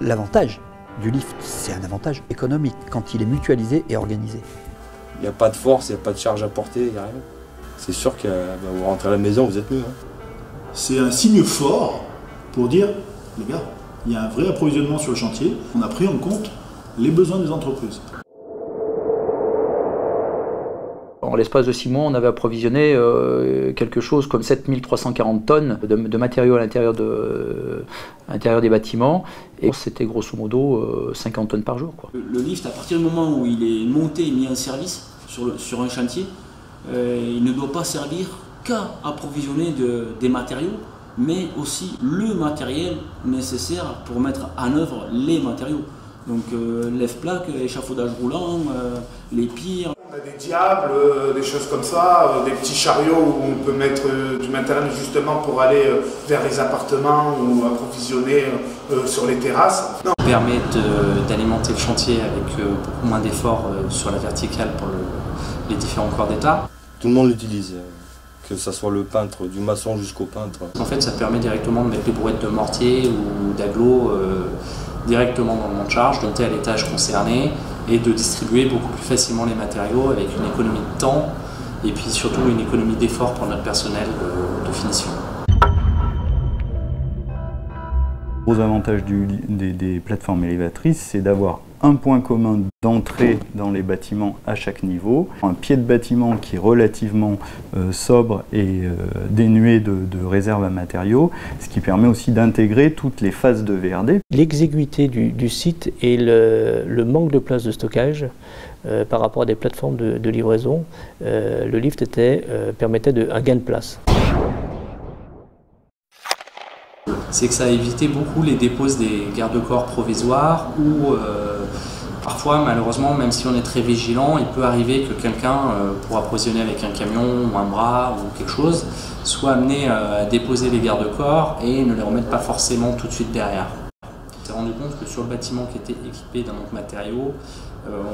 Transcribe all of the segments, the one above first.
L'avantage du lift, c'est un avantage économique quand il est mutualisé et organisé. Il n'y a pas de force, il n'y a pas de charge à porter, il n'y a rien. C'est sûr que vous rentrez à la maison, vous êtes mieux. C'est un signe fort pour dire, les gars, il y a un vrai approvisionnement sur le chantier, on a pris en compte les besoins des entreprises. En l'espace de 6 mois, on avait approvisionné quelque chose comme 7340 tonnes de matériaux à l'intérieur des bâtiments. Et c'était grosso modo 50 tonnes par jour, quoi. Le lift, à partir du moment où il est monté et mis en service sur un chantier, il ne doit pas servir qu'à approvisionner des matériaux, mais aussi le matériel nécessaire pour mettre en œuvre les matériaux. Donc lève-plaque, échafaudage roulant, les pires. On a des diables, des choses comme ça, des petits chariots où on peut mettre du matériel justement pour aller vers les appartements ou approvisionner sur les terrasses. Ça permet d'alimenter le chantier avec beaucoup moins d'efforts sur la verticale pour les différents corps d'état. Tout le monde l'utilise, que ce soit le peintre, du maçon jusqu'au peintre. En fait, ça permet directement de mettre les brouettes de mortier ou d'agglo directement dans le monte-charge, de monter à l'étage concerné et de distribuer beaucoup plus facilement les matériaux avec une économie de temps et puis surtout une économie d'effort pour notre personnel de finition. Le gros avantage des plateformes élévatrices, c'est d'avoir un point commun d'entrée dans les bâtiments à chaque niveau, un pied de bâtiment qui est relativement sobre et dénué de réserve à matériaux, ce qui permet aussi d'intégrer toutes les phases de VRD. L'exiguïté du site et le manque de place de stockage par rapport à des plateformes de livraison, le lift permettait un gain de place. C'est que ça a évité beaucoup les déposes des garde-corps provisoires où parfois, malheureusement, même si on est très vigilant, il peut arriver que quelqu'un, pour approvisionner avec un camion ou un bras ou quelque chose, soit amené à déposer les garde-corps et ne les remettre pas forcément tout de suite derrière. On s'est rendu compte que sur le bâtiment qui était équipé d'un autre matériau,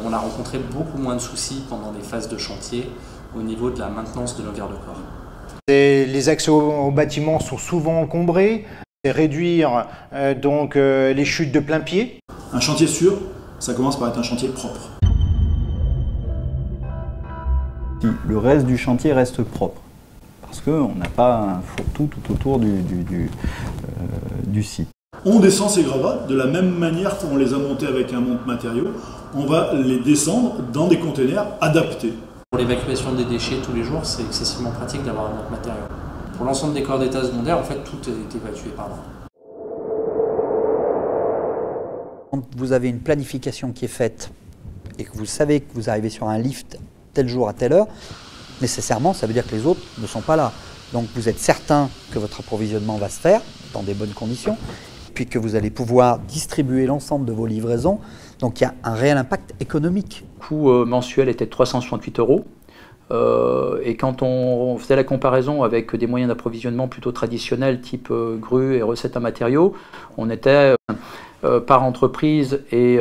on a rencontré beaucoup moins de soucis pendant les phases de chantier au niveau de la maintenance de nos garde-corps. Les accès au bâtiment sont souvent encombrés. Réduire donc les chutes de plein pied. Un chantier sûr, ça commence par être un chantier propre. Le reste du chantier reste propre, parce qu'on n'a pas un fourre-tout tout autour du site. On descend ces gravats de la même manière qu'on les a montés avec un monte-matériaux. On va les descendre dans des containers adaptés. Pour l'évacuation des déchets tous les jours, c'est excessivement pratique d'avoir un monte-matériaux. Pour l'ensemble des corps d'état secondaires, en fait, tout est évacué par là. Quand vous avez une planification qui est faite et que vous savez que vous arrivez sur un lift tel jour à telle heure, nécessairement, ça veut dire que les autres ne sont pas là. Donc vous êtes certain que votre approvisionnement va se faire dans des bonnes conditions, puis que vous allez pouvoir distribuer l'ensemble de vos livraisons. Donc il y a un réel impact économique. Le coût mensuel était de 368 €. Et quand on faisait la comparaison avec des moyens d'approvisionnement plutôt traditionnels, type grue et recettes à matériaux, on était par entreprise et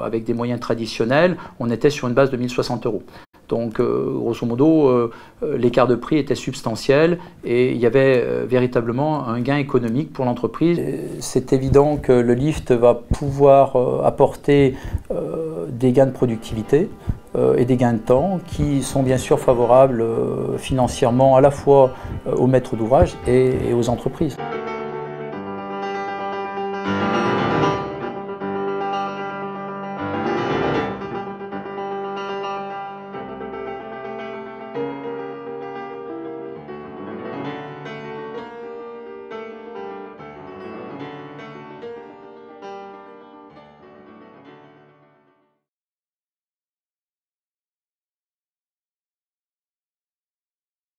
avec des moyens traditionnels, on était sur une base de 1060 €. Donc grosso modo, l'écart de prix était substantiel et il y avait véritablement un gain économique pour l'entreprise. C'est évident que le lift va pouvoir apporter des gains de productivité et des gains de temps qui sont bien sûr favorables financièrement à la fois aux maîtres d'ouvrage et aux entreprises.